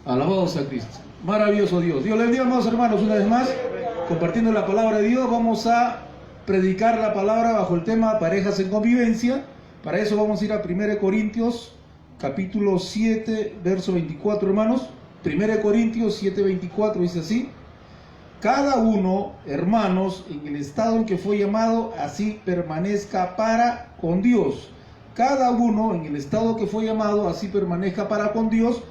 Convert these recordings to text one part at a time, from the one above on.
Alabado sea Cristo. Maravilloso Dios. Dios les bendiga, amados hermanos, una vez más, compartiendo la palabra de Dios. Vamos a predicar la palabra bajo el tema parejas en convivencia. Para eso vamos a ir a 1 Corintios, capítulo 7, verso 24, hermanos. 1 Corintios 7, 24 dice así: cada uno, hermanos, en el estado en que fue llamado, así permanezca para con Dios. Cada uno en el estado que fue llamado, así permanezca para con Dios.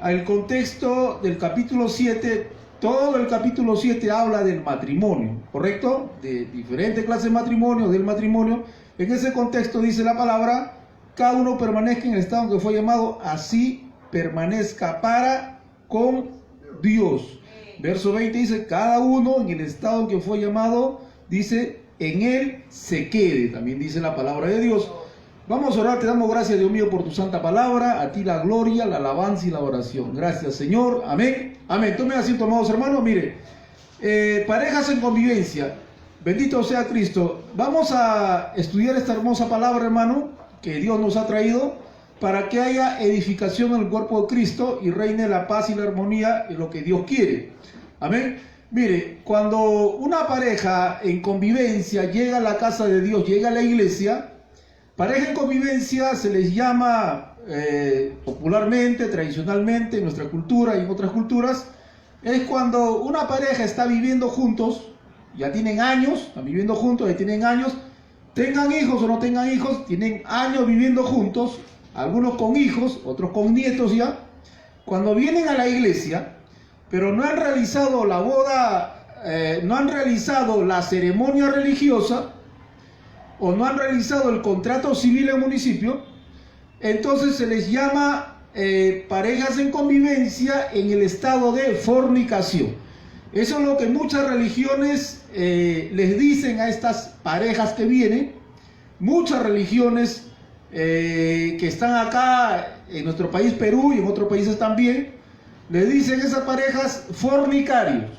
El contexto del capítulo 7, todo el capítulo 7 habla del matrimonio, ¿correcto? De diferentes clases de matrimonio, del matrimonio. En ese contexto dice la palabra: cada uno permanezca en el estado en que fue llamado, así permanezca para con Dios. Verso 20 dice: cada uno en el estado en que fue llamado, dice, en él se quede. También dice la palabra de Dios. Vamos a orar. Te damos gracias, Dios mío, por tu santa palabra. A ti la gloria, la alabanza y la oración. Gracias, Señor. Amén. Amén. Tomen asiento, amados hermanos. Mire, parejas en convivencia. Bendito sea Cristo. Vamos a estudiar esta hermosa palabra, hermano, que Dios nos ha traído para que haya edificación en el cuerpo de Cristo y reine la paz y la armonía en lo que Dios quiere. Amén. Mire, cuando una pareja en convivencia llega a la casa de Dios, llega a la iglesia, pareja en convivencia se les llama popularmente, tradicionalmente, en nuestra cultura y en otras culturas, es cuando una pareja está viviendo juntos, ya tienen años, están viviendo juntos, ya tienen años, tengan hijos o no tengan hijos, tienen años viviendo juntos, algunos con hijos, otros con nietos ya. Cuando vienen a la iglesia, pero no han realizado la boda, no han realizado la ceremonia religiosa, o no han realizado el contrato civil en el municipio, entonces se les llama parejas en convivencia en el estado de fornicación. Eso es lo que muchas religiones les dicen a estas parejas que vienen. Muchas religiones que están acá en nuestro país Perú y en otros países también, les dicen a esas parejas fornicarios.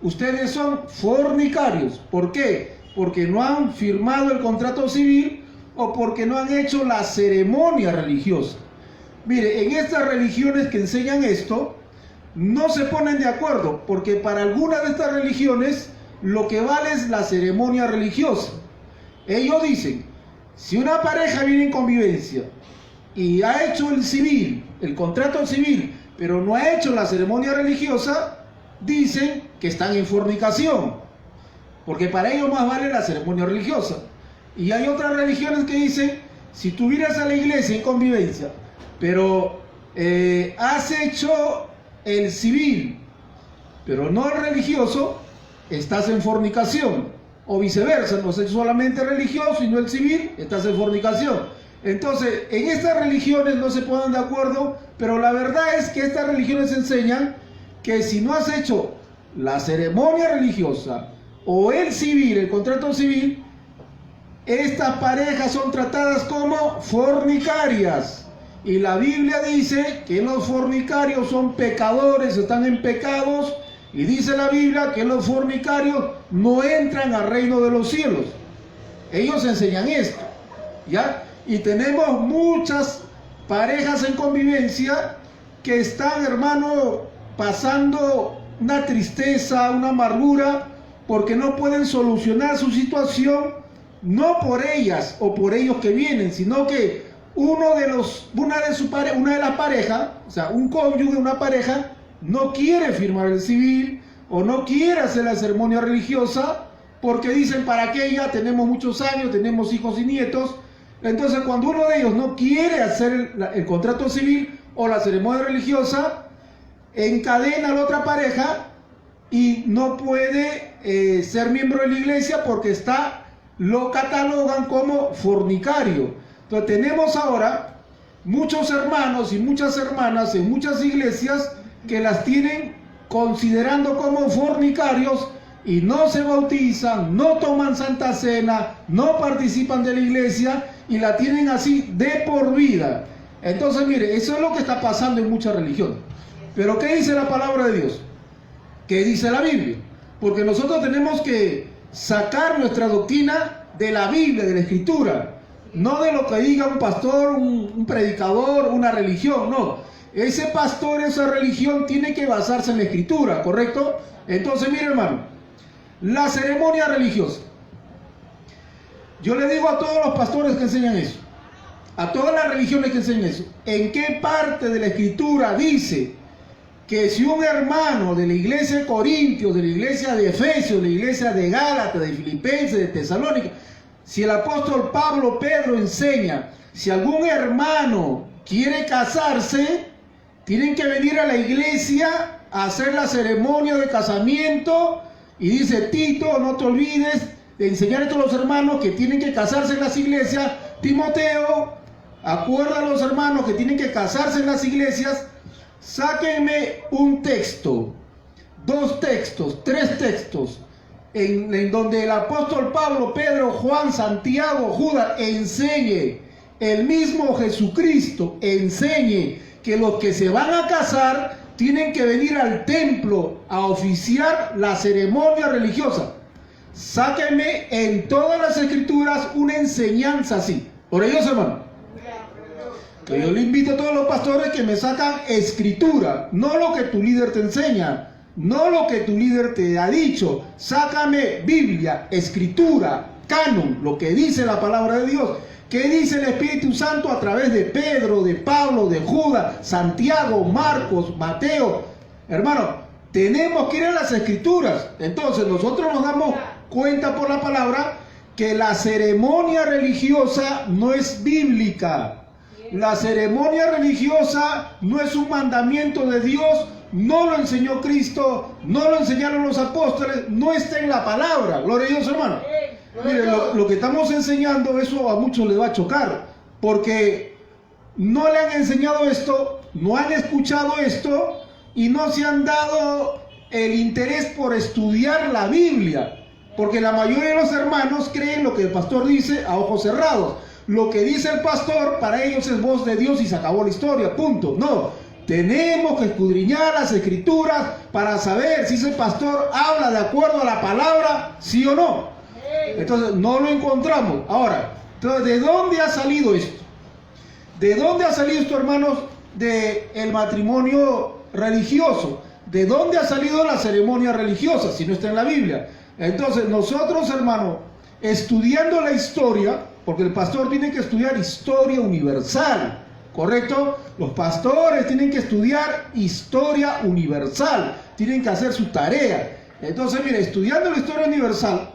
Ustedes son fornicarios. ¿Por qué? Porque no han firmado el contrato civil o porque no han hecho la ceremonia religiosa. Mire, en estas religiones que enseñan esto, no se ponen de acuerdo, porque para algunas de estas religiones lo que vale es la ceremonia religiosa. Ellos dicen: si una pareja viene en convivencia y ha hecho el civil, el contrato civil, pero no ha hecho la ceremonia religiosa, dicen que están en fornicación. Porque para ellos más vale la ceremonia religiosa. Y hay otras religiones que dicen: si tú vienes a la iglesia en convivencia, pero has hecho el civil, pero no el religioso, estás en fornicación. O viceversa, no es solamente religioso y no el civil, estás en fornicación. Entonces, en estas religiones no se ponen de acuerdo, pero la verdad es que estas religiones enseñan que si no has hecho la ceremonia religiosa o el civil, el contrato civil, estas parejas son tratadas como fornicarias. Y la Biblia dice que los fornicarios son pecadores, están en pecados. Y dice la Biblia que los fornicarios no entran al reino de los cielos. Ellos enseñan esto, ¿ya? Y tenemos muchas parejas en convivencia que están, hermano, pasando una tristeza, una amargura, porque no pueden solucionar su situación, no por ellas o por ellos que vienen, sino que una de las parejas, o sea, un cónyuge, una pareja, no quiere firmar el civil o no quiere hacer la ceremonia religiosa, porque dicen: ¿para qué? Ya tenemos muchos años, tenemos hijos y nietos. Entonces, cuando uno de ellos no quiere hacer el contrato civil o la ceremonia religiosa, encadena a la otra pareja y no puede ser miembro de la iglesia porque lo catalogan como fornicario. Entonces tenemos ahora muchos hermanos y muchas hermanas en muchas iglesias que las tienen considerando como fornicarios y no se bautizan, no toman Santa Cena, no participan de la iglesia y la tienen así de por vida. Entonces, mire, eso es lo que está pasando en muchas religiones. Pero ¿qué dice la palabra de Dios? ¿Qué dice la Biblia? Porque nosotros tenemos que sacar nuestra doctrina de la Biblia, de la Escritura, no de lo que diga un pastor, un predicador, una religión, no. ese pastor, esa religión tiene que basarse en la escritura, ¿correcto? Entonces, mire hermano, la ceremonia religiosa. Yo le digo a todos los pastores que enseñan eso, a todas las religiones que enseñan eso, ¿en qué parte de la escritura dice que si un hermano de la iglesia de Corintios, de la iglesia de Efesios, de la iglesia de Gálatas, de Filipenses, de Tesalónica, si el apóstol Pablo, Pedro enseña, si algún hermano quiere casarse, tienen que venir a la iglesia a hacer la ceremonia de casamiento? Y dice Tito, no te olvides de enseñar a todos los hermanos que tienen que casarse en las iglesias. Timoteo, acuerda a los hermanos que tienen que casarse en las iglesias. Sáquenme un texto, 2 textos, 3 textos, en donde el apóstol Pablo, Pedro, Juan, Santiago, Judas enseñe, el mismo Jesucristo enseñe que los que se van a casar tienen que venir al templo a oficiar la ceremonia religiosa. Sáquenme en todas las escrituras una enseñanza así. Por ello, hermano, que yo le invito a todos los pastores que me sacan escritura, no lo que tu líder te enseña, no lo que tu líder te ha dicho. Sácame Biblia, escritura, canon, lo que dice la palabra de Dios. ¿Qué dice el Espíritu Santo a través de Pedro, de Pablo, de Judas, Santiago, Marcos, Mateo? Hermano, tenemos que ir a las escrituras. Entonces nosotros nos damos cuenta por la palabra que la ceremonia religiosa no es bíblica. La ceremonia religiosa no es un mandamiento de Dios, no lo enseñó Cristo, no lo enseñaron los apóstoles, no está en la palabra. Gloria a Dios, hermano. Mire, lo que estamos enseñando, eso a muchos les va a chocar, porque no le han enseñado esto, no han escuchado esto y no se han dado el interés por estudiar la Biblia, porque la mayoría de los hermanos creen lo que el pastor dice a ojos cerrados. Lo que dice el pastor para ellos es voz de Dios y se acabó la historia, punto. No, tenemos que escudriñar las escrituras para saber si ese pastor habla de acuerdo a la palabra, sí o no. Entonces no lo encontramos. Ahora, entonces, ¿de dónde ha salido esto? ¿De dónde ha salido esto, hermanos, del matrimonio religioso? ¿De dónde ha salido la ceremonia religiosa si no está en la Biblia? Entonces nosotros, hermanos, estudiando la historia, porque el pastor tiene que estudiar historia universal, ¿correcto? Los pastores tienen que estudiar historia universal, tienen que hacer su tarea. Entonces, mire, estudiando la historia universal,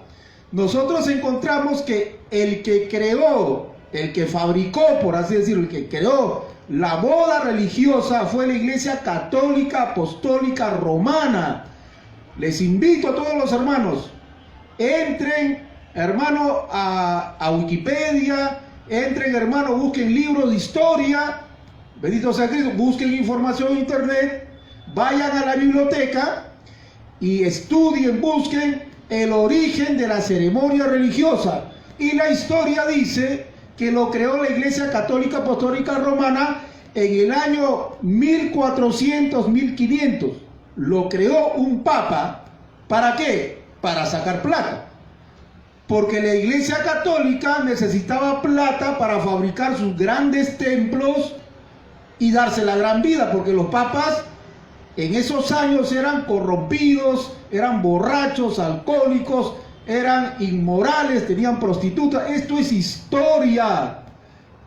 nosotros encontramos que el que creó, el que fabricó, por así decirlo, el que creó la boda religiosa fue la Iglesia Católica Apostólica Romana. Les invito a todos los hermanos, entren, hermano, a Wikipedia, entren, hermano, busquen libros de historia, bendito sea Cristo, busquen información en internet, vayan a la biblioteca y estudien, busquen el origen de la ceremonia religiosa. Y la historia dice que lo creó la Iglesia Católica Apostólica Romana en el año 1400-1500. Lo creó un papa. ¿Para qué? Para sacar plata. Porque la Iglesia Católica necesitaba plata para fabricar sus grandes templos y darse la gran vida, porque los papas en esos años eran corrompidos, eran borrachos, alcohólicos, eran inmorales, tenían prostitutas. Esto es historia.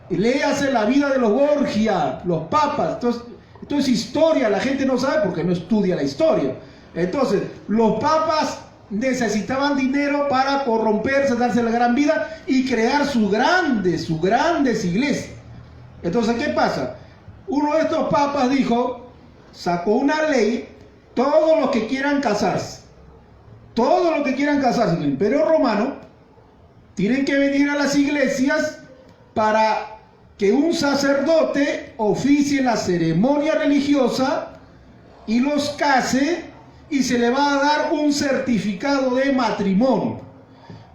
Léase la vida de los Borgia, los papas. Esto es historia, la gente no sabe porque no estudia la historia. Entonces, los papas necesitaban dinero para corromperse, darse la gran vida y crear sus grandes iglesias. Entonces, ¿qué pasa? Uno de estos papas sacó una ley: todos los que quieran casarse en el Imperio Romano, tienen que venir a las iglesias para que un sacerdote oficie la ceremonia religiosa y los case, y se le va a dar un certificado de matrimonio.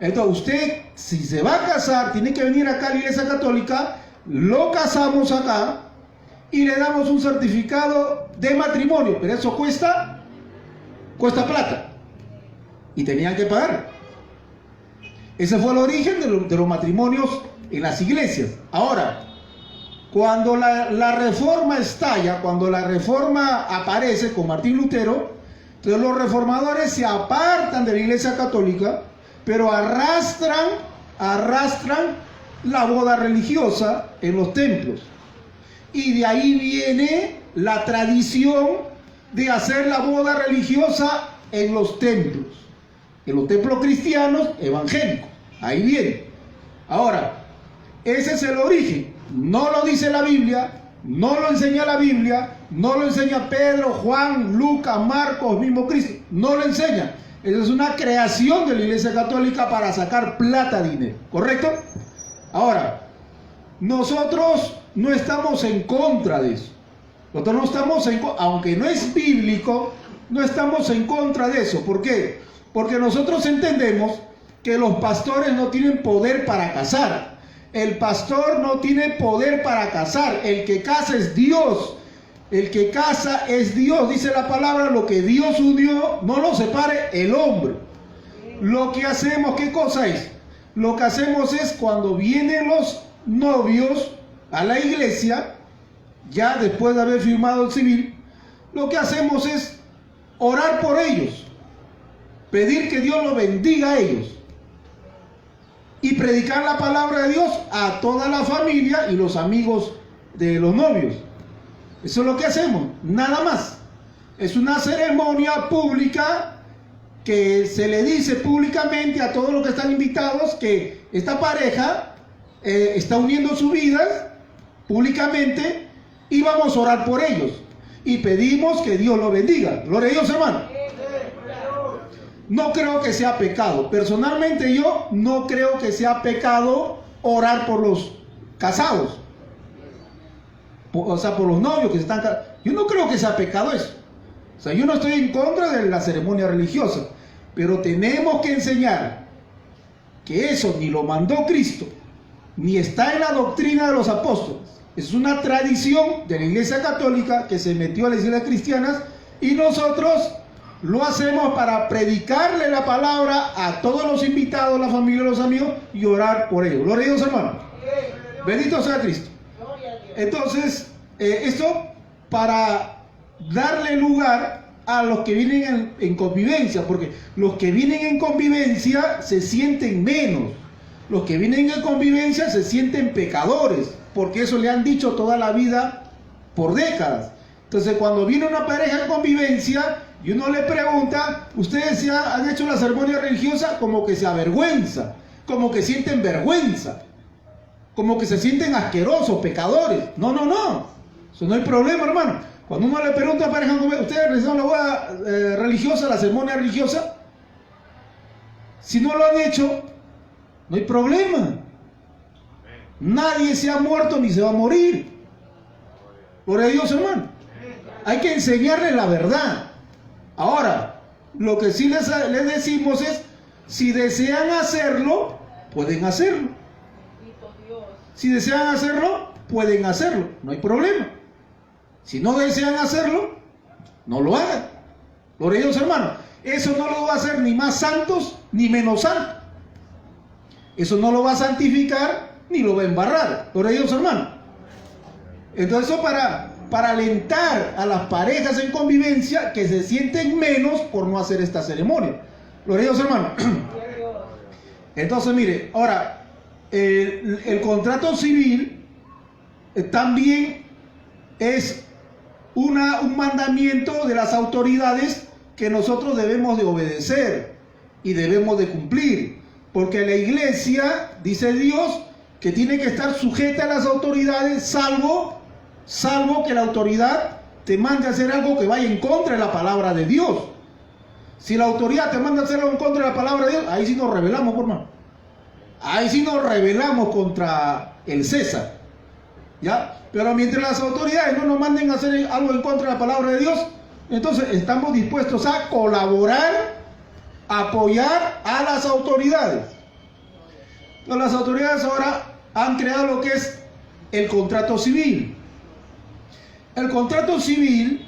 Entonces usted, si se va a casar, tiene que venir acá a la Iglesia Católica, lo casamos acá y le damos un certificado de matrimonio, pero eso cuesta plata y tenían que pagar. Ese fue el origen de los matrimonios en las iglesias. Ahora, Cuando la reforma estalla, cuando la reforma aparece con Martín Lutero, entonces los reformadores se apartan de la Iglesia Católica, pero arrastran la boda religiosa en los templos. Y de ahí viene la tradición de hacer la boda religiosa en los templos cristianos evangélicos. Ahí viene. Ahora, ese es el origen. No lo dice la Biblia, no lo enseña la Biblia, no lo enseña Pedro, Juan, Lucas, Marcos, mismo Cristo. No lo enseña. Esa es una creación de la Iglesia Católica para sacar plata, dinero. ¿Correcto? Ahora, nosotros no estamos en contra de eso. Nosotros no estamos aunque no es bíblico, no estamos en contra de eso. ¿Por qué? Porque nosotros entendemos que los pastores no tienen poder para casar. El pastor no tiene poder para casar. El que casa es Dios. El que casa es Dios. Dice la palabra, lo que Dios unió, no lo separe el hombre. Lo que hacemos, ¿qué cosa es? Lo que hacemos es cuando vienen los novios a la iglesia, ya después de haber firmado el civil, lo que hacemos es orar por ellos, pedir que Dios los bendiga a ellos y predicar la palabra de Dios a toda la familia y los amigos de los novios. Eso es lo que hacemos, nada más. Es una ceremonia pública que se le dice públicamente a todos los que están invitados que esta pareja está uniendo sus vidas públicamente y vamos a orar por ellos y pedimos que Dios los bendiga. Gloria a Dios, hermano. No creo que sea pecado. Personalmente yo no creo que sea pecado orar por los casados. O sea, por los novios que se están casando. Yo no creo que sea pecado eso. O sea, yo no estoy en contra de la ceremonia religiosa. Pero tenemos que enseñar que eso ni lo mandó Cristo, ni está en la doctrina de los apóstoles. Es una tradición de la Iglesia Católica que se metió a las iglesias cristianas y nosotros lo hacemos para predicarle la palabra a todos los invitados, la familia, los amigos y orar por ellos. Gloria a Dios, hermano. Bendito sea Cristo. Entonces, esto para darle lugar a los que vienen en convivencia, porque los que vienen en convivencia se sienten menos. Los que vienen en convivencia se sienten pecadores, porque eso le han dicho toda la vida por décadas. Entonces, cuando viene una pareja en convivencia y uno le pregunta, ustedes se han hecho la ceremonia religiosa, como que se avergüenza, como que sienten vergüenza, como que se sienten asquerosos, pecadores. No, no, no. Eso no hay problema, hermano. Cuando uno le pregunta a pareja, ¿ustedes realizaron la boda religiosa, la ceremonia religiosa? Si no lo han hecho, no hay problema. Nadie se ha muerto ni se va a morir. Gloria a Dios, hermano. Hay que enseñarles la verdad. Ahora, lo que sí les decimos es, si desean hacerlo, pueden hacerlo. Si desean hacerlo, pueden hacerlo. No hay problema. Si no desean hacerlo, no lo hagan. Gloria a Dios, hermano. Eso no lo va a hacer ni más santos ni menos santos. Eso no lo va a santificar ni lo va a embarrar. Gloria a Dios, hermano. Entonces eso para alentar a las parejas en convivencia que se sienten menos por no hacer esta ceremonia. Gloria a Dios, hermano. Entonces, mire, ahora, el contrato civil también es un mandamiento de las autoridades que nosotros debemos de obedecer y debemos de cumplir, porque la iglesia, dice Dios, que tiene que estar sujeta a las autoridades, salvo que la autoridad te mande a hacer algo que vaya en contra de la palabra de Dios. Si la autoridad te manda a hacer algo en contra de la palabra de Dios, ahí sí nos rebelamos, por mano. Ahí sí nos rebelamos contra el César, ¿ya? Pero mientras las autoridades no nos manden a hacer algo en contra de la palabra de Dios, entonces estamos dispuestos a colaborar, apoyar a las autoridades. Entonces, las autoridades ahora han creado lo que es el contrato civil. El contrato civil,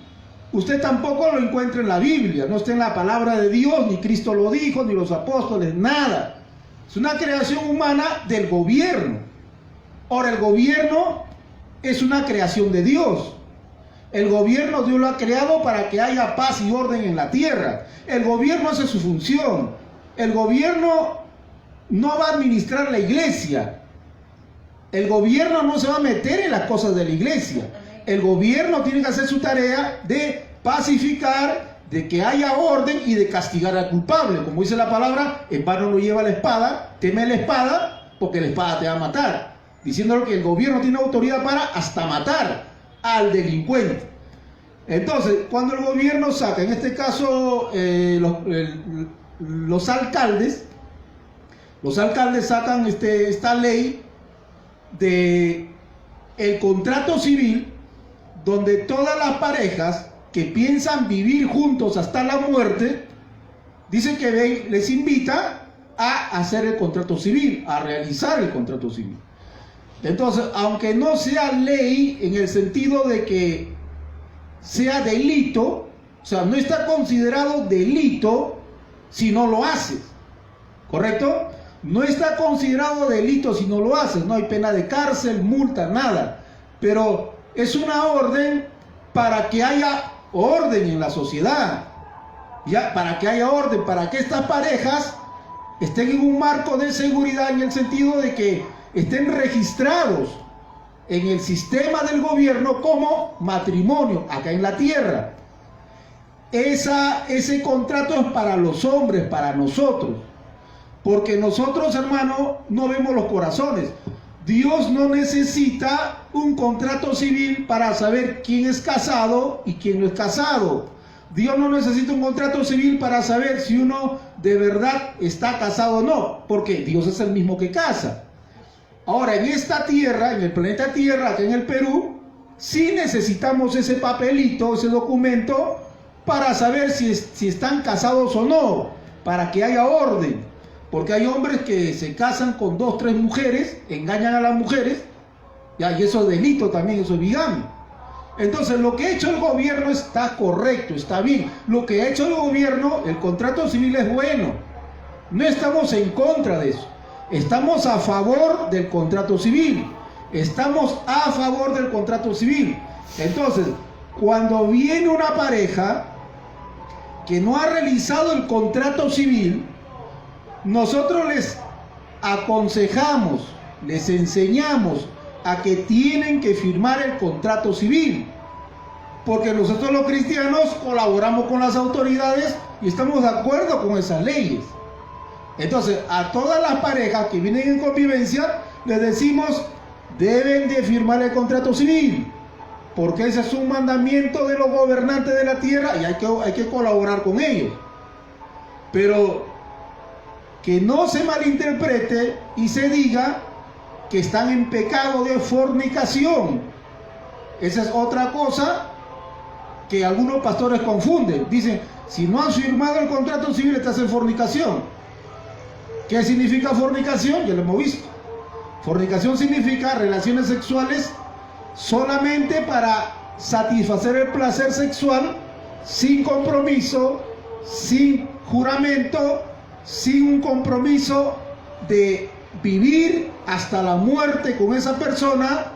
usted tampoco lo encuentra en la Biblia, no está en la palabra de Dios, ni Cristo lo dijo, ni los apóstoles, nada. Es una creación humana del gobierno. Ahora, el gobierno es una creación de Dios. El gobierno Dios lo ha creado para que haya paz y orden en la tierra. El gobierno hace su función. El gobierno no va a administrar la iglesia. El gobierno no se va a meter en las cosas de la iglesia. El gobierno tiene que hacer su tarea de pacificar, de que haya orden y de castigar al culpable. Como dice la palabra, en vano no lleva la espada, teme la espada, porque la espada te va a matar. Diciéndole que el gobierno tiene autoridad para hasta matar al delincuente. Entonces, cuando el gobierno saca, en este caso los alcaldes sacan esta ley de el contrato civil, donde todas las parejas que piensan vivir juntos hasta la muerte, dicen que les invita a hacer el contrato civil, a realizar el contrato civil. Entonces, aunque no sea ley en el sentido de que sea delito, o sea, no está considerado delito si no lo haces, ¿correcto? No está considerado delito si no lo haces, no hay pena de cárcel, multa, nada, pero es una orden para que haya orden en la sociedad, ya, para que haya orden, para que estas parejas estén en un marco de seguridad, en el sentido de que estén registrados en el sistema del gobierno como matrimonio acá en la tierra. Ese contrato es para los hombres, para nosotros, porque nosotros, hermano, no vemos los corazones. Dios no necesita un contrato civil para saber quién es casado y quién no es casado. Dios no necesita un contrato civil para saber si uno de verdad está casado o no, porque Dios es el mismo que casa. Ahora, en esta tierra, en el planeta Tierra, acá en el Perú, sí necesitamos ese papelito, ese documento, para saber si están casados o no, para que haya orden. Porque hay hombres que se casan con 2, 3 mujeres, engañan a las mujeres, y eso es delito también, eso es bigamia. Entonces, lo que ha hecho el gobierno está correcto, está bien. Lo que ha hecho el gobierno, el contrato civil es bueno. No estamos en contra de eso. Estamos a favor del contrato civil. Estamos a favor del contrato civil. Entonces, cuando viene una pareja que no ha realizado el contrato civil, nosotros les aconsejamos, les enseñamos a que tienen que firmar el contrato civil, porque nosotros los cristianos colaboramos con las autoridades y estamos de acuerdo con esas leyes. Entonces, a todas las parejas que vienen en convivencia, les decimos, deben de firmar el contrato civil, porque ese es un mandamiento de los gobernantes de la tierra y hay que colaborar con ellos. Pero que no se malinterprete y se diga que están en pecado de fornicación. Esa es otra cosa que algunos pastores confunden. Dicen, si no has firmado el contrato civil, estás en fornicación. ¿Qué significa fornicación? Ya lo hemos visto. Fornicación significa relaciones sexuales solamente para satisfacer el placer sexual, sin compromiso, sin juramento, sin un compromiso de vivir hasta la muerte con esa persona,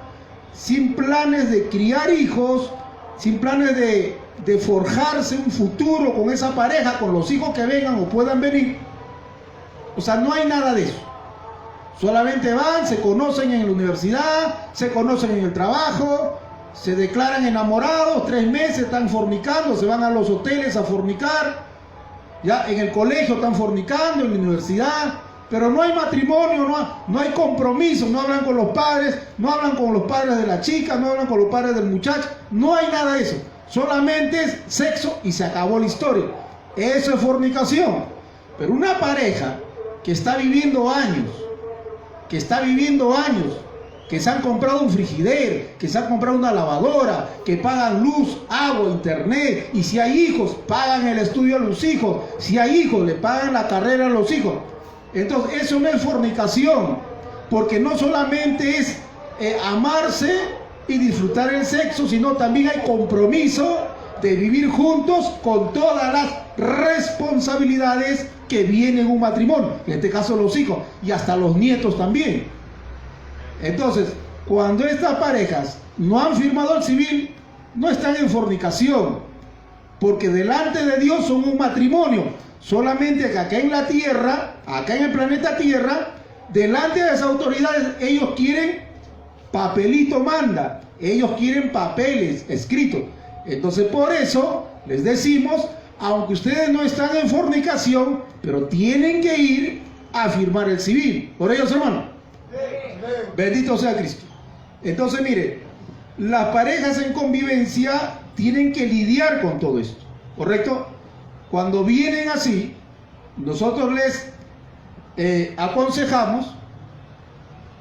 sin planes de criar hijos, sin planes de forjarse un futuro con esa pareja, con los hijos que vengan o puedan venir. O sea, no hay nada de eso. Solamente van, se conocen en la universidad, se conocen en el trabajo, se declaran enamorados, 3 meses están fornicando, se van a los hoteles a fornicar, ya en el colegio están fornicando, en la universidad, pero no hay matrimonio, no hay compromiso, no hablan con los padres, no hablan con los padres de la chica, no hablan con los padres del muchacho, no hay nada de eso. Solamente es sexo y se acabó la historia. Eso es fornicación. Pero una pareja que está viviendo años, que se han comprado un frigidero, que se han comprado una lavadora, que pagan luz, agua, internet, y si hay hijos, pagan el estudio a los hijos, si hay hijos, le pagan la carrera a los hijos. Entonces, eso no es fornicación, porque no solamente es amarse y disfrutar el sexo, sino también hay compromiso de vivir juntos con todas las responsabilidades que viene en un matrimonio, en este caso los hijos y hasta los nietos también. Entonces, cuando estas parejas no han firmado el civil, no están en fornicación, porque delante de Dios son un matrimonio. Solamente que acá en la tierra, acá en el planeta Tierra, delante de las autoridades, ellos quieren papelito manda, ellos quieren papeles escritos. Entonces por eso les decimos, aunque ustedes no están en fornicación, pero tienen que ir a firmar el civil. Por ellos, hermano. Bendito sea Cristo. Entonces mire, las parejas en convivencia tienen que lidiar con todo esto, ¿correcto? Cuando vienen así, nosotros les aconsejamos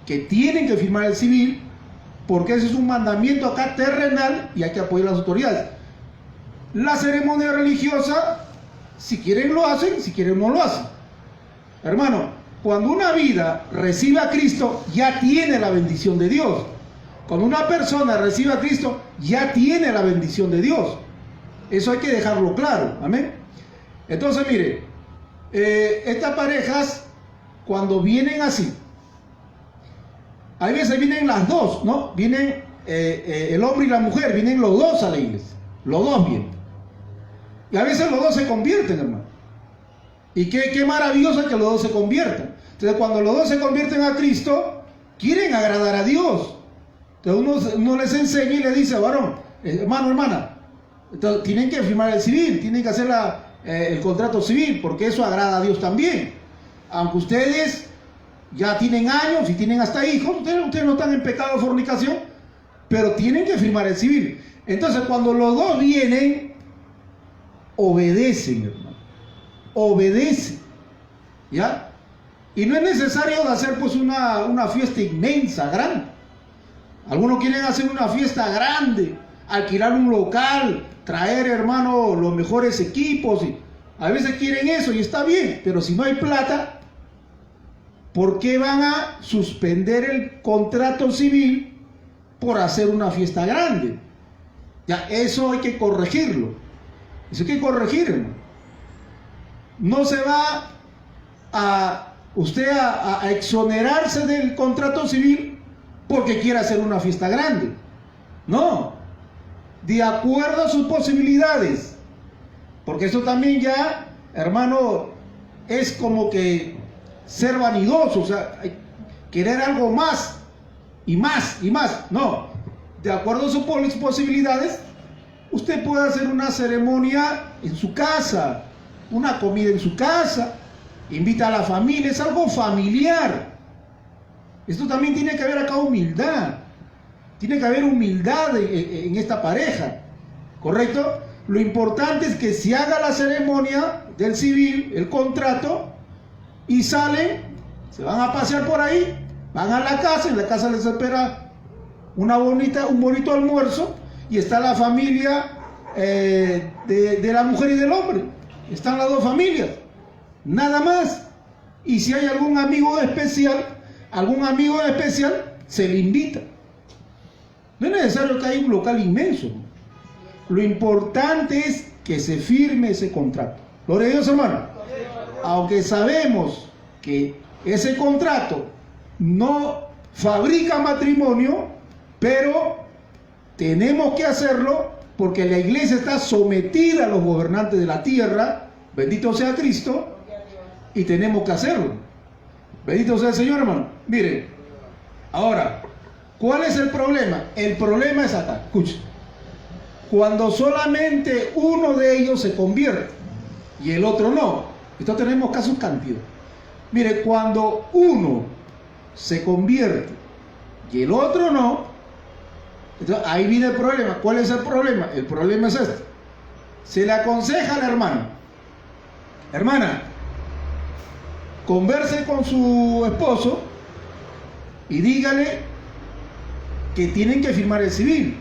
que tienen que firmar el civil, porque ese es un mandamiento acá terrenal y hay que apoyar a las autoridades. La ceremonia religiosa, si quieren lo hacen, si quieren no lo hacen. Hermano, cuando una vida recibe a Cristo, ya tiene la bendición de Dios. Cuando una persona recibe a Cristo, ya tiene la bendición de Dios. Eso hay que dejarlo claro, amén. Entonces mire, estas parejas, cuando vienen así, a veces vienen las dos, ¿no? Vienen el hombre y la mujer, vienen los dos a la iglesia, los dos vienen. Y a veces los dos se convierten, hermano. Y qué maravilloso es que los dos se conviertan. Entonces cuando los dos se convierten a Cristo, quieren agradar a Dios. Entonces uno les enseña y les dice, varón, hermano, hermana, entonces, tienen que firmar el civil, tienen que hacer el contrato civil, porque eso agrada a Dios también. Aunque ustedes ya tienen años y tienen hasta hijos, ustedes no están en pecado de fornicación, pero tienen que firmar el civil. Entonces cuando los dos vienen, obedecen, hermano, obedecen, ¿ya? Y no es necesario hacer pues una fiesta inmensa, grande. Algunos quieren hacer una fiesta grande, alquilar un local, traer, hermano, los mejores equipos. Y a veces quieren eso y está bien, pero si no hay plata, ¿por qué van a suspender el contrato civil por hacer una fiesta grande? Ya, eso hay que corregirlo. Eso hay que corregirlo. No se va usted a exonerarse del contrato civil porque quiere hacer una fiesta grande. No, de acuerdo a sus posibilidades. Porque eso también ya, hermano, es como que ser vanidoso, o sea, querer algo más y más y más. No, de acuerdo a sus posibilidades, usted puede hacer una ceremonia en su casa, una comida en su casa, invita a la familia, es algo familiar. Esto también tiene que haber acá humildad. Tiene que haber humildad en esta pareja, ¿correcto? Lo importante es que se haga la ceremonia del civil, el contrato, y salen, se van a pasear por ahí, van a la casa, en la casa les espera un bonito almuerzo, y está la familia de la mujer y del hombre. Están las dos familias, nada más. Y si hay algún amigo especial, se le invita. No es necesario que haya un local inmenso. Lo importante es que se firme ese contrato. Gloria a Dios, hermano. Aunque sabemos que ese contrato no fabrica matrimonio, pero tenemos que hacerlo porque la iglesia está sometida a los gobernantes de la tierra. Bendito sea Cristo. Y tenemos que hacerlo. Bendito sea el Señor, hermano. Mire, ahora, ¿cuál es el problema? El problema es acá, escuchen. Cuando solamente uno de ellos se convierte y el otro no. Esto tenemos casos cantidad. Mire, cuando uno se convierte y el otro no, entonces ahí viene el problema. ¿Cuál es el problema? El problema es este. Se le aconseja al hermano: hermana, converse con su esposo y dígale que tienen que firmar el civil.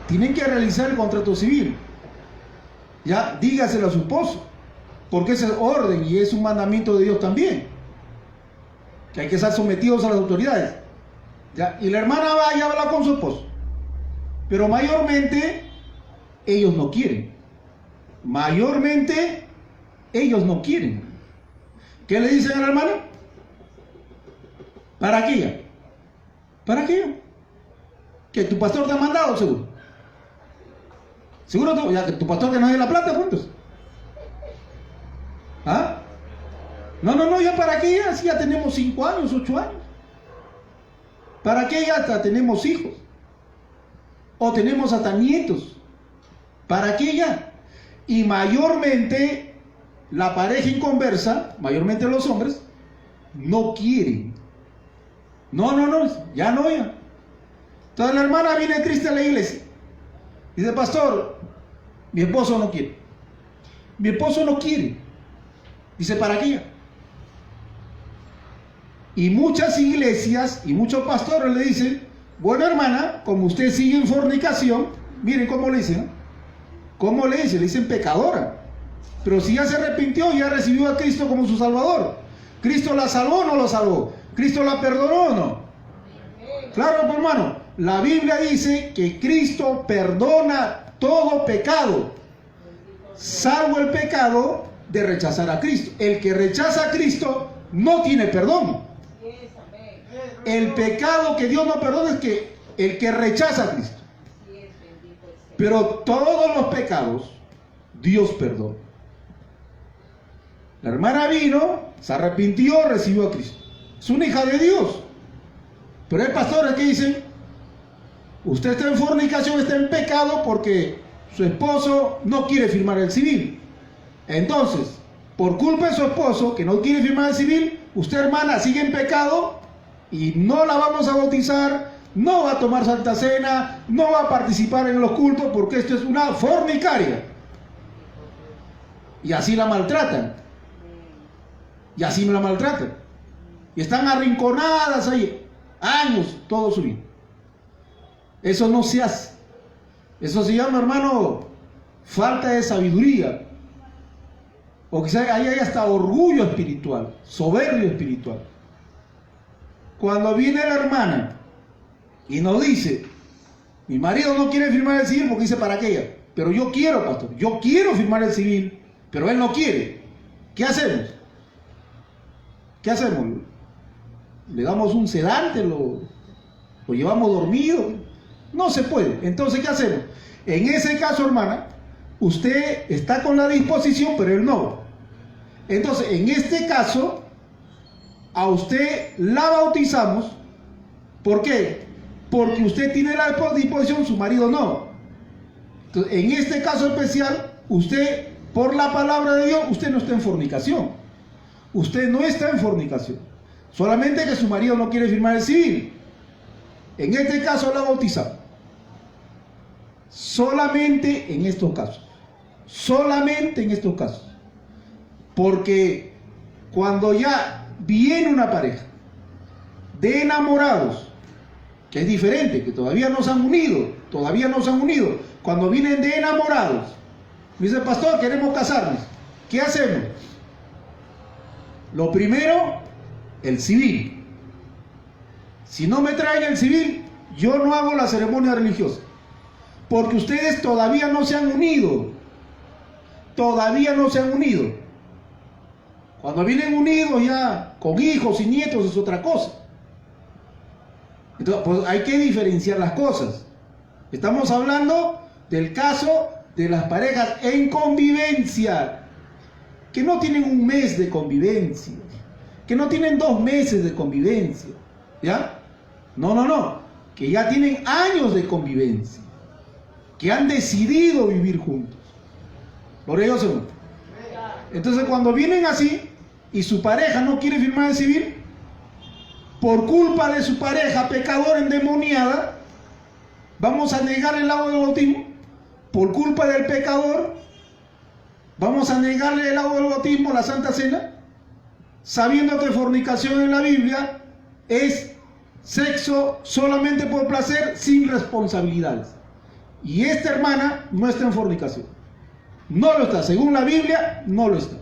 Tienen que realizar el contrato civil. Ya, dígaselo a su esposo, porque ese es orden y es un mandamiento de Dios también, que hay que estar sometidos a las autoridades. ¿Ya? Y la hermana va y habla con su esposo, pero mayormente ellos no quieren. Mayormente ellos no quieren. ¿Qué le dicen a la hermana? ¿Para qué? ¿Para qué? ¿Que tu pastor te ha mandado, seguro? Seguro ya que tu pastor que no es la plata, juntos. ¿Ah? No, ya para qué ya, si ya tenemos 5 años, 8 años. ¿Para qué ya hasta tenemos hijos? O tenemos hasta nietos. ¿Para qué ya? Y mayormente la pareja inconversa, mayormente los hombres, no quieren. No, ya no, ya. Entonces la hermana viene triste a la iglesia. Dice, pastor, mi esposo no quiere. Mi esposo no quiere. Dice, ¿para qué ya? Y muchas iglesias y muchos pastores le dicen, bueno, hermana, como usted sigue en fornicación, miren cómo le dicen, ¿no? ¿Cómo le dicen? Le dicen pecadora. Pero si ya se arrepintió, ya recibió a Cristo como su Salvador. ¿Cristo la salvó o no la salvó? ¿Cristo la perdonó o no? Claro, hermano, la Biblia dice que Cristo perdona todo pecado, salvo el pecado de rechazar a Cristo. El que rechaza a Cristo no tiene perdón. El pecado que Dios no perdona es que el que rechaza a Cristo. Pero todos los pecados Dios perdona. La hermana vino, se arrepintió, recibió a Cristo. Es una hija de Dios. Pero hay pastores que dicen, usted está en fornicación, está en pecado porque su esposo no quiere firmar el civil. Entonces, por culpa de su esposo que no quiere firmar el civil, usted, hermana, sigue en pecado y no la vamos a bautizar, no va a tomar Santa Cena, no va a participar en los cultos porque esto es una fornicaria. Y así la maltratan. Y así me la maltratan. Y están arrinconadas ahí, años, todo su vida. Eso no se hace. Eso se llama, hermano, falta de sabiduría. O quizás ahí hay hasta orgullo espiritual, soberbia espiritual. Cuando viene la hermana y nos dice, mi marido no quiere firmar el civil porque dice, ¿para qué? Pero yo quiero, pastor, yo quiero firmar el civil, pero él no quiere. ¿Qué hacemos? ¿Qué hacemos? ¿Le damos un sedante? ¿Lo llevamos dormido? No se puede. Entonces, ¿qué hacemos? En ese caso, hermana, usted está con la disposición, pero él no. Entonces, en este caso, a usted la bautizamos. ¿Por qué? Porque usted tiene la disposición, su marido no. Entonces, en este caso especial, usted, por la palabra de Dios, usted no está en fornicación. Usted no está en fornicación. Solamente que su marido no quiere firmar el civil. En este caso la bautizamos. Solamente en estos casos. Solamente en estos casos. Porque cuando ya viene una pareja de enamorados, que es diferente, que todavía no se han unido, cuando vienen de enamorados, me dice, pastor, queremos casarnos, ¿qué hacemos? Lo primero, el civil. Si no me traen el civil, yo no hago la ceremonia religiosa, porque ustedes todavía no se han unido. Cuando vienen unidos ya con hijos y nietos es otra cosa. Entonces, pues hay que diferenciar las cosas. Estamos hablando del caso de las parejas en convivencia, que no tienen un mes de convivencia, que no tienen 2 meses de convivencia, ¿ya? No, que ya tienen años de convivencia, que han decidido vivir juntos. Por ello, segundo. Entonces, cuando vienen así y su pareja no quiere firmar el civil, por culpa de su pareja pecadora endemoniada, vamos a negar el agua del bautismo. Por culpa del pecador, vamos a negarle el agua del bautismo, la Santa Cena, sabiendo que fornicación en la Biblia es sexo solamente por placer, sin responsabilidades. Y esta hermana no está en fornicación. No lo está. Según la Biblia, no lo está.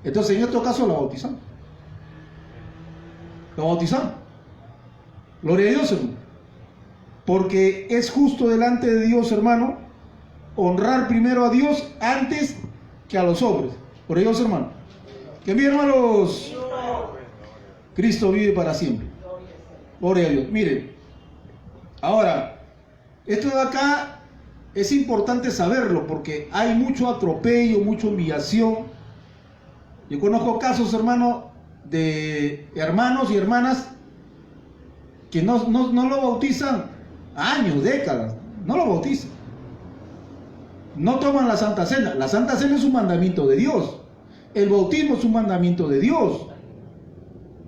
Entonces, en estos casos la bautizamos. La bautizamos. Gloria a Dios, hermano. Porque es justo delante de Dios, hermano, honrar primero a Dios antes que a los hombres. Por ellos, hermano. Que bien, hermanos. Cristo vive para siempre. Gloria a Dios. Miren, ahora, Esto de acá es importante saberlo porque hay mucho atropello, mucha humillación. Yo conozco casos, hermano, de hermanos y hermanas que no lo bautizan años, décadas, no lo bautizan. No toman la Santa Cena. La Santa Cena es un mandamiento de Dios. El bautismo es un mandamiento de Dios.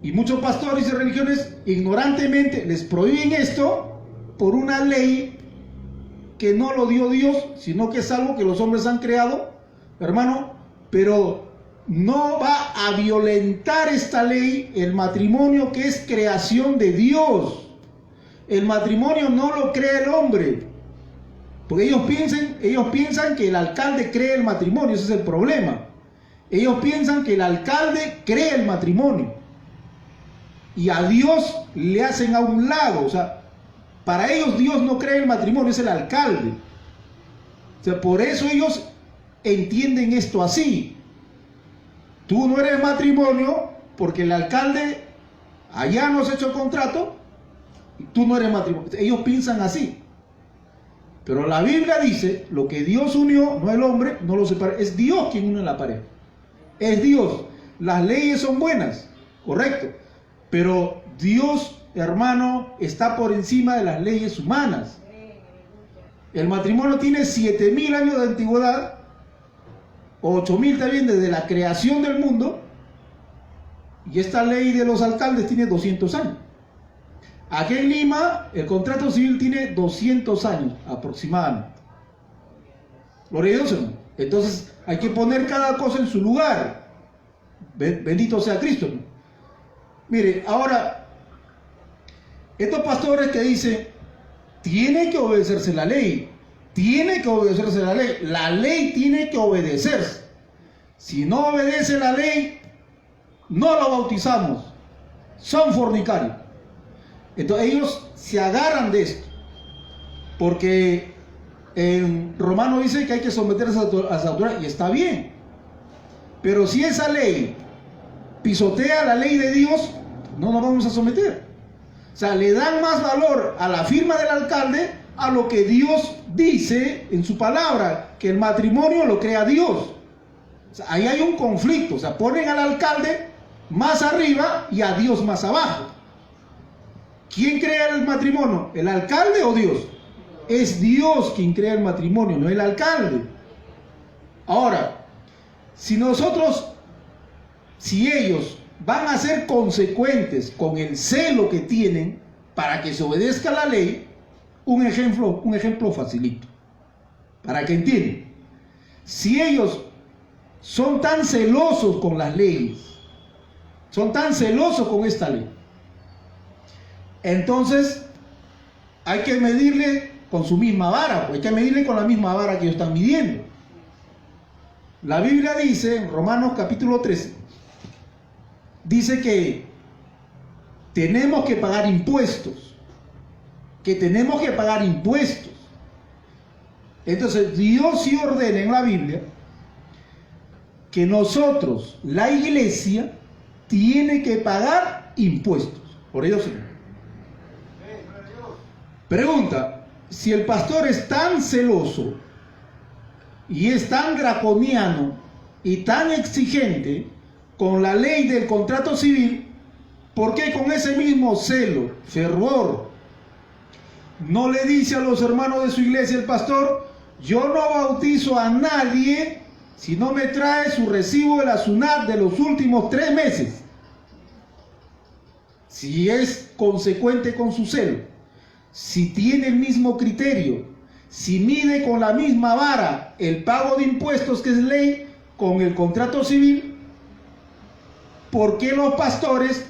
Y muchos pastores y religiones ignorantemente les prohíben esto por una ley que no lo dio Dios, sino que es algo que los hombres han creado, hermano, pero no va a violentar esta ley el matrimonio, que es creación de Dios. El matrimonio no lo crea el hombre, porque ellos piensan que el alcalde crea el matrimonio. Ese es el problema. Ellos piensan que el alcalde crea el matrimonio y a Dios le hacen a un lado. O sea, para ellos Dios no crea el matrimonio, es el alcalde. O sea, por eso ellos entienden esto así. Tú no eres matrimonio porque el alcalde allá no has hecho contrato y tú no eres matrimonio. Ellos piensan así. Pero la Biblia dice, lo que Dios unió, no el hombre, no lo separa. Es Dios quien une la pareja. Es Dios. Las leyes son buenas, correcto. Pero Dios, hermano, está por encima de las leyes humanas. El matrimonio tiene 7.000 años de antigüedad, 8.000 también desde la creación del mundo, y esta ley de los alcaldes tiene 200 años. Aquí en Lima, el contrato civil tiene 200 años aproximadamente. Gloria a Dios, hermano. Entonces, hay que poner cada cosa en su lugar. Bendito sea Cristo, ¿no? Mire, ahora, estos pastores que dicen, tiene que obedecerse la ley, tiene que obedecerse la ley tiene que obedecerse. Si no obedece la ley, no lo bautizamos, son fornicarios. Entonces ellos se agarran de esto, porque en Romano dice que hay que someterse a las autoridades, y está bien, pero si esa ley pisotea la ley de Dios, no nos vamos a someter. O sea, le dan más valor a la firma del alcalde a lo que Dios dice en su palabra, que el matrimonio lo crea Dios. O sea, ahí hay un conflicto. O sea, ponen al alcalde más arriba y a Dios más abajo. ¿Quién crea el matrimonio? ¿El alcalde o Dios? Es Dios quien crea el matrimonio, no el alcalde. Ahora, si ellos van a ser consecuentes con el celo que tienen para que se obedezca la ley, un ejemplo facilito, para que entiendan. Si ellos son tan celosos con las leyes, son tan celosos con esta ley, entonces hay que medirle con su misma vara, hay que medirle con la misma vara que ellos están midiendo. La Biblia dice en Romanos capítulo 13, dice que tenemos que pagar impuestos, Entonces Dios sí ordena en la Biblia que nosotros, la iglesia, tiene que pagar impuestos. Por ello, Señor. Pregunta, si el pastor es tan celoso y es tan draconiano y tan exigente con la ley del contrato civil, ¿por qué con ese mismo celo, fervor, no le dice a los hermanos de su iglesia el pastor: yo no bautizo a nadie si no me trae su recibo de la SUNAT de los últimos 3 meses? Si es consecuente con su celo, si tiene el mismo criterio, si mide con la misma vara el pago de impuestos, que es ley, con el contrato civil, ¿por qué los pastores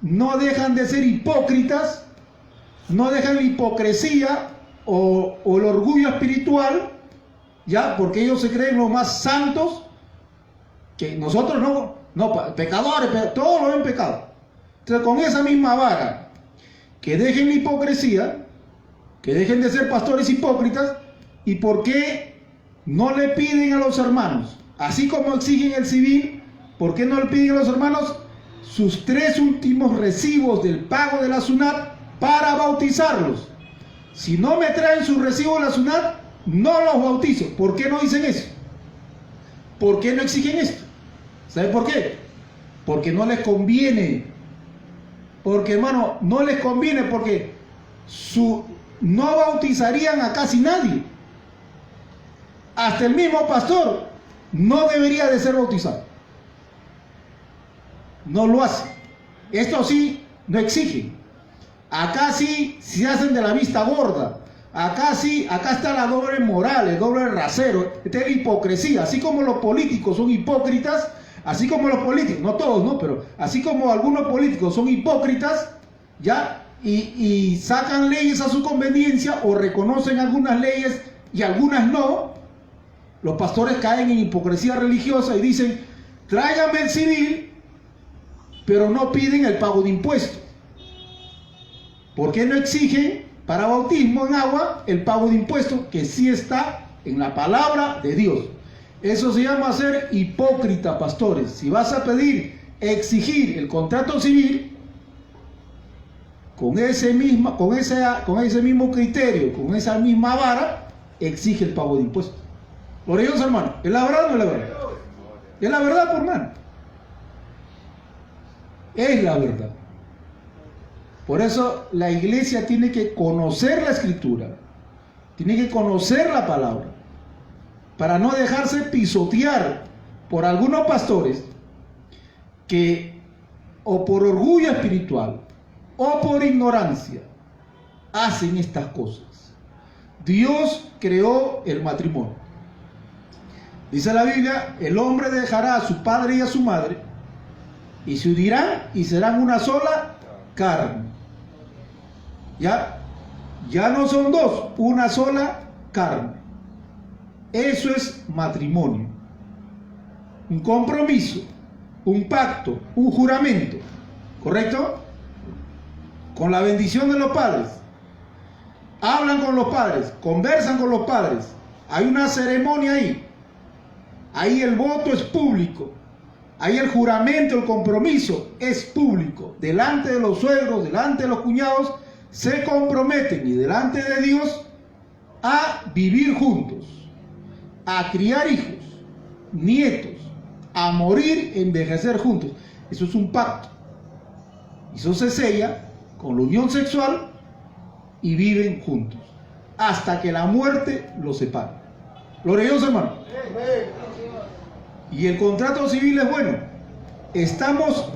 no dejan de ser hipócritas, no dejan la hipocresía o el orgullo espiritual, ya? Porque ellos se creen los más santos, que nosotros no, pecadores, todos lo ven pecado. Entonces, con esa misma vara, que dejen la hipocresía, que dejen de ser pastores hipócritas. ¿Y por qué no le piden a los hermanos, así como exigen el civil, por qué no le piden a los hermanos sus 3 últimos recibos del pago de la SUNAT para bautizarlos? si no me traen su recibo de la SUNAT, no los bautizo. ¿Por qué no dicen eso? ¿Por qué no exigen esto? ¿Sabe por qué? Porque no les conviene. Porque, hermano, no les conviene porque no bautizarían a casi nadie. Hasta el mismo pastor no debería de ser bautizado. No lo hace. Esto sí, no exigen. Acá sí se hacen de la vista gorda. Acá sí, acá está la doble moral, el doble rasero. Esta es la hipocresía. Así como los políticos son hipócritas, así como los políticos, no todos, ¿no? Pero así como algunos políticos son hipócritas, ¿ya? Y sacan leyes a su conveniencia o reconocen algunas leyes y algunas no, los pastores caen en hipocresía religiosa y dicen, tráigame el civil, pero no piden el pago de impuestos. ¿Por qué no exigen para bautismo en agua el pago de impuestos que sí está en la palabra de Dios? Eso se llama ser hipócrita, pastores. Si vas a exigir el contrato civil, con ese mismo criterio, con esa misma vara, exige el pago de impuestos. Por ellos, hermano, ¿es la verdad o no es la verdad? Es la verdad, por hermano. Es la verdad. Por eso la iglesia tiene que conocer la escritura, tiene que conocer la palabra, para no dejarse pisotear por algunos pastores que, o por orgullo espiritual, o por ignorancia, hacen estas cosas. Dios creó el matrimonio. Dice la Biblia, el hombre dejará a su padre y a su madre, y se unirán y serán una sola carne. Ya no son dos, una sola carne. Eso es matrimonio. Un compromiso, un pacto, un juramento. ¿Correcto? Con la bendición de los padres. Hablan con los padres, conversan con los padres. Hay una ceremonia ahí. Ahí el voto es público. Ahí el juramento, el compromiso es público. Delante de los suegros, delante de los cuñados, se comprometen y delante de Dios a vivir juntos, a criar hijos, nietos, a morir, envejecer juntos. Eso es un pacto. Eso se sella con la unión sexual y viven juntos hasta que la muerte los separe. Gloria a Dios, hermano. Y el contrato civil es bueno. Estamos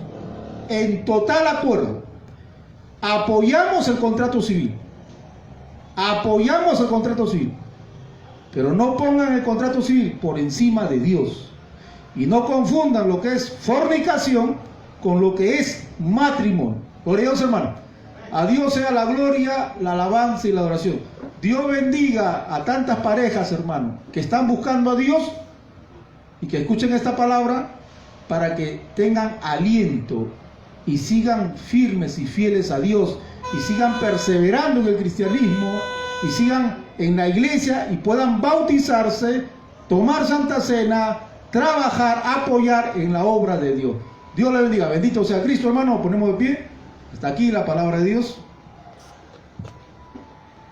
en total acuerdo. Apoyamos el contrato civil. Apoyamos el contrato civil. Pero no pongan el contrato civil por encima de Dios. Y no confundan lo que es fornicación con lo que es matrimonio. Gloria a Dios, hermano. A Dios sea la gloria, la alabanza y la adoración. Dios bendiga a tantas parejas, hermano, que están buscando a Dios y que escuchen esta palabra para que tengan aliento y sigan firmes y fieles a Dios y sigan perseverando en el cristianismo y sigan en la iglesia y puedan bautizarse, tomar Santa Cena, trabajar, apoyar en la obra de Dios. Dios le bendiga. Bendito sea Cristo, hermano. Ponemos de pie. Hasta aquí la palabra de Dios.